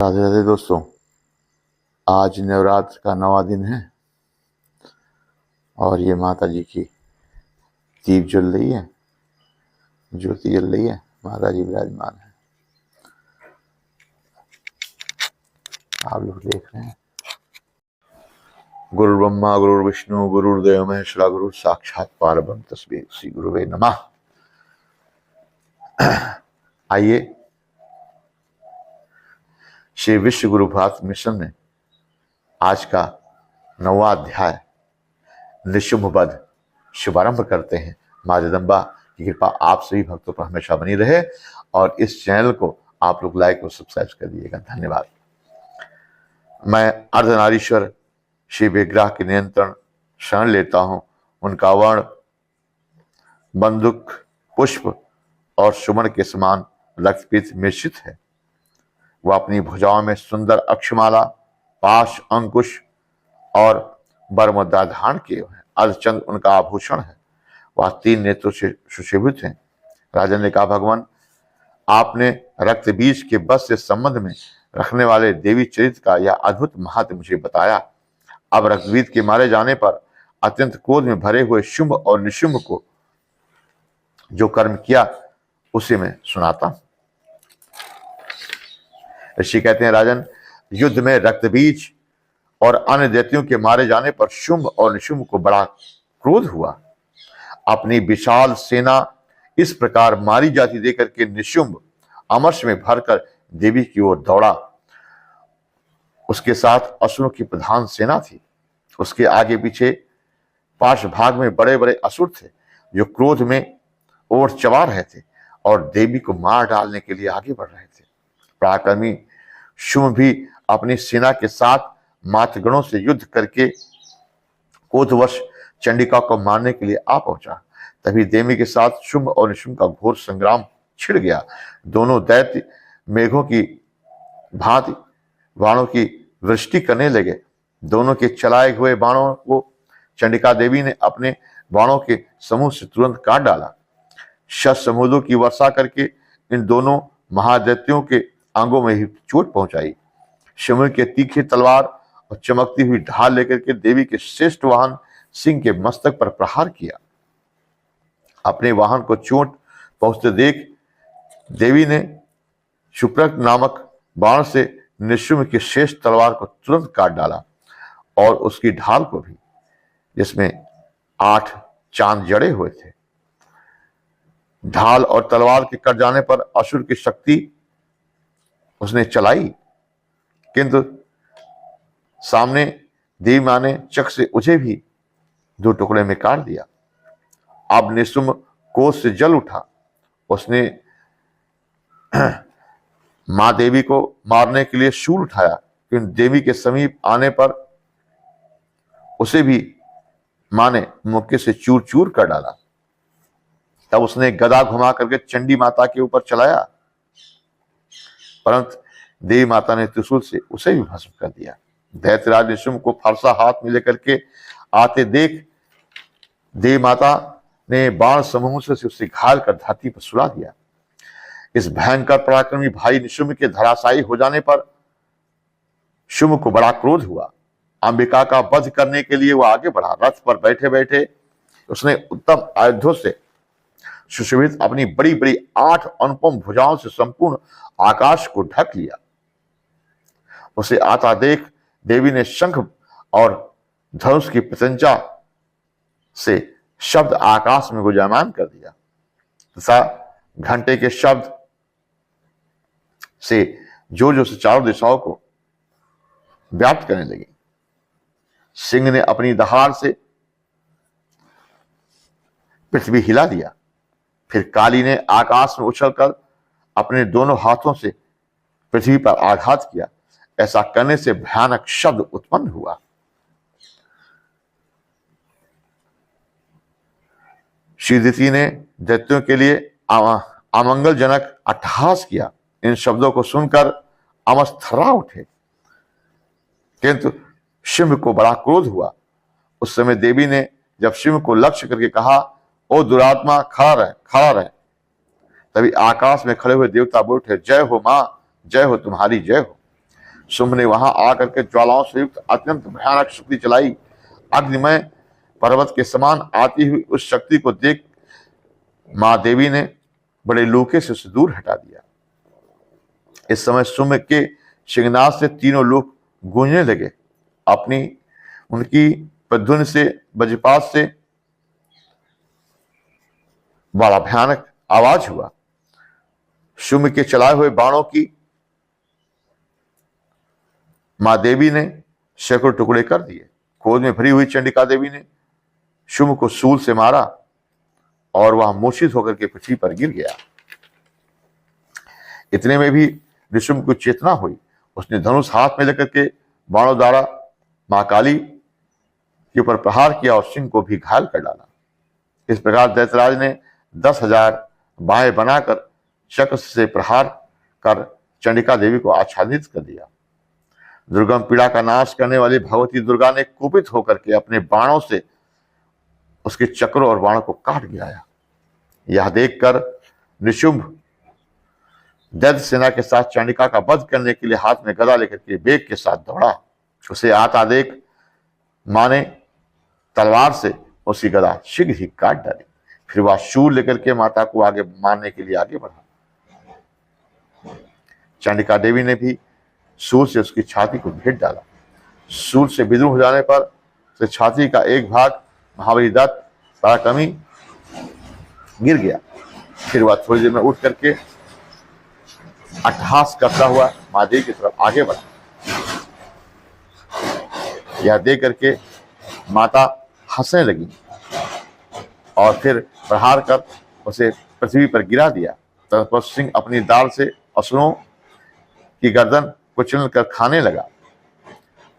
राधे राधे दोस्तों, आज नवरात्र का 9वां दिन है और ये माता जी की दीप जल रही है, ज्योति जल रही है। माता जी विराजमान है, आप लोग देख रहे हैं। गुरु ब्रह्मा गुरु विष्णु गुरुर्देव महेश्वरा, गुरु साक्षात परब्रह्म तस्मै श्री गुरुवे नमः। आइए श्री विश्व गुरु भारत मिशन में आज का 9वां अध्याय निशुंभ वध शुभारंभ करते हैं। माँ जगदम्बा की कृपा आप सभी भक्तों पर हमेशा बनी रहे और इस चैनल को आप लोग लाइक और सब्सक्राइब कर दिएगा। धन्यवाद। मैं अर्धनारीश्वर श्री विग्रह के नियंत्रण शरण लेता हूँ। उनका वर्ण बंदूक पुष्प और सुमन के समान रक्तपीत मिश्रित है। वह अपनी भुजाओं में सुंदर अक्षमाला, पाश, अंकुश और बरमुद्रा धारण किए हुए हैं। अर्धचंद्र उनका आभूषण है। वह 3 नेत्रों से सुशोभित हैं। राजन ने कहा, भगवान आपने रक्त बीज के बस से संबंध में रखने वाले देवी चरित्र का यह अद्भुत महत्व मुझे बताया। अब रक्तबीज के मारे जाने पर अत्यंत क्रोध में भरे हुए शुंभ और निशुंभ को जो कर्म किया उसे मैं सुनाता हूं। ऋषि कहते हैं, राजन युद्ध में रक्तबीज और अन्य दैत्यों के मारे जाने पर शुंभ और निशुंभ को बड़ा क्रोध हुआ। अपनी विशाल सेना इस प्रकार मारी जाती देखकर के निशुंभ अमर्ष में भरकर देवी की ओर दौड़ा। उसके साथ असुरों की प्रधान सेना थी। उसके आगे पीछे पार्श्व भाग में बड़े बड़े असुर थे जो क्रोध में ओर चबा रहे थे और देवी को मार डालने के लिए आगे बढ़ रहे थे। पराक्रमी शुंभ भी अपनी सेना के साथ मातृगणों से युद्ध करके क्रोधवश चंडिका को मारने के लिए आ पहुंचा। तभी देवी के साथ शुंभ और निशुंभ का घोर संग्राम छिड़ गया। दोनों दैत्य मेघों की भांति बाणों की वृष्टि करने लगे। दोनों के चलाए हुए बाणों को चंडिका देवी ने अपने बाणों के समूह से तुरंत काट डाला। शस्त्रमूलों की वर्षा करके इन दोनों महादैत्यों के अंगों में ही चोट पहुंचाई। शुंभ के तीखे तलवार और चमकती हुई ढाल लेकर के देवी के श्रेष्ठ वाहन सिंह के मस्तक पर प्रहार किया। अपने वाहन को चोट पहुंचते देख देवी ने शुप्रक नामक बाण से निशुंभ की श्रेष्ठ तलवार को तुरंत काट डाला और उसकी ढाल को भी, जिसमें 8 चांद जड़े हुए थे। ढाल और तलवार के कट जाने पर असुर की शक्ति उसने चलाई, किंतु सामने देवी मां ने चक से उसे भी 2 टुकड़े में काट दिया। अब निशुंभ क्रोध से जल उठा। उसने मां देवी को मारने के लिए शूल उठाया, किंतु देवी के समीप आने पर उसे भी मां ने मुक्के से चूर चूर कर डाला। तब उसने गदा घुमा करके चंडी माता के ऊपर चलाया, परंतु देवी माता ने त्रिशूल से उसे भी भस्म कर दिया। दैत्यराज निशुंभ को फरसा हाथ में लेकर के आते देख देवी माता ने बाण समूह से उसे घायल कर धरती पर सुला दिया। इस भयंकर पराक्रमी भाई निशुंभ के धराशायी हो जाने पर शुंभ को बड़ा क्रोध हुआ। अंबिका का वध करने के लिए वह आगे बढ़ा। रथ पर बैठे बैठे उसने उत्तम आयुधों से सुशोभित अपनी बड़ी बड़ी 8 अनुपम भुजाओं से संपूर्ण आकाश को ढक लिया। उसे आता देख देवी ने शंख और धनुष की प्रत्यंचा से शब्द आकाश में गुंजायमान कर दिया तथा घंटे के शब्द से जोर जोर से चारों दिशाओं को व्याप्त करने लगी। सिंह ने अपनी दहाड़ से पृथ्वी हिला दिया। फिर काली ने आकाश में उछलकर अपने दोनों हाथों से पृथ्वी पर आघात किया। ऐसा करने से भयानक शब्द उत्पन्न हुआ। श्री दिति ने दैत्यों के लिए अमंगलजनक अट्टहास किया। इन शब्दों को सुनकर अमस थर्रा उठे, किंतु शुंभ को बड़ा क्रोध हुआ। उस समय देवी ने जब शुंभ को लक्ष्य करके कहा, ओ दुरात्मा, खड़ा रहे, खड़ा रहे। तभी आकाश में खड़े हुए देवता बोल उठे, जय हो मां, जय हो, तुम्हारी जय हो। शुंभ ने वहां आकर के ज्वालाओं से युक्त अत्यंत भयानक शक्ति चलाई। अग्निमय पर्वत के समान आती हुई उस शक्ति को देख मां देवी ने बड़े लूके से उसे दूर हटा दिया। इस समय शुंभ के सिंहनाद से तीनों लोग गूंजने लगे। उनकी प्रध्वनि से, वज्रपात से बड़ा भयानक आवाज हुआ। शुंभ के चलाए हुए बाणों की मां देवी ने सैकड़ों टुकड़े कर दिए। क्रोध में भरी हुई चंडिका देवी ने शुंभ को शूल से मारा और वह मूर्छित होकर के पृथ्वी पर गिर गया। इतने में भी निशुंभ को चेतना हुई। उसने धनुष हाथ में लेकर के बाणों द्वारा मां काली के ऊपर प्रहार किया और सिंह को भी घायल कर डाला। इस प्रकार दैत्यराज ने 10,000 बाहें बनाकर चक्र से प्रहार कर चंडिका देवी को आच्छादित कर दिया। दुर्गम पीड़ा का नाश करने वाली भगवती दुर्गा ने कुपित होकर के अपने बाणों से उसके चक्रों और बाणों को काट गिराया। यह देखकर निशुंभ दैत्य सेना के साथ चंडिका का वध करने के लिए हाथ में गदा लेकर के वेग के साथ दौड़ा। उसे आता देख मां ने तलवार से उसकी गदा शीघ्र ही काट डाली। फिर वह शूल लेकर के माता को आगे मारने के लिए आगे बढ़ा। चंडिका देवी ने भी शूल से उसकी छाती को भेद डाला। शूल से विद्रुम हो जाने पर उसके छाती का एक भाग महाबली दत्त पराक्रमी गिर गया। फिर वह थोड़ी देर में उठ करके अट्टहास करता हुआ मां देवी की तरफ आगे बढ़ा। यह देख करके माता हंसने लगी और फिर प्रहार कर उसे पृथ्वी पर गिरा दिया। तत्पर सिंह अपनी दाल से असुरों की गर्दन कुचल कर खाने लगा।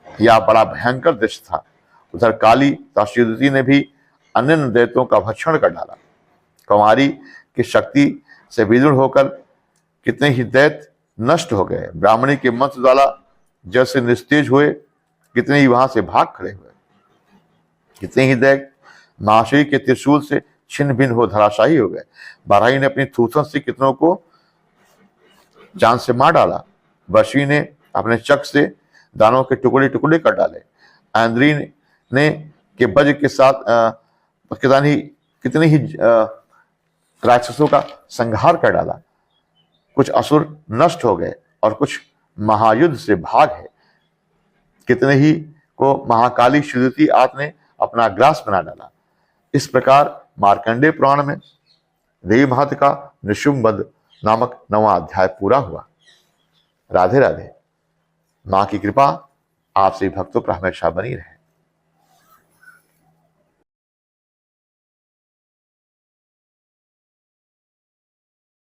यह बड़ा भयंकर दृश्य था। उधर काली तथा शिवदूती ने भी अन्य दैत्यों का भक्षण कर डाला। कुमारी की शक्ति से विदुर होकर कितने ही दैत्य नष्ट हो गए। ब्राह्मणी के मंत्र द्वारा जैसे निस्तेज हुए, कितने ही वहां से भाग खड़े हुए। कितने ही दैत्य महाशय के त्रिशूल से छिन्न भिन्न हो धराशायी हो गए। बाराही ने अपनी थूथन से कितनों को जान से मार डाला। बशी ने अपने चक से दानों के टुकड़े टुकड़े कर डाले। ऐन्द्री ने के वज्र के साथ कितने ही राक्षसों का संहार कर डाला। कुछ असुर नष्ट हो गए और कुछ महायुद्ध से भाग है। कितने ही को महाकाली शिवदूती आत ने अपना ग्रास बना डाला। इस प्रकार मार्कंडेय पुराण में देवी महत्व का निशुंभ वध नामक 9वां अध्याय पूरा हुआ। राधे राधे। मां की कृपा आप सभी भक्तों पर हमेशा बनी रहे।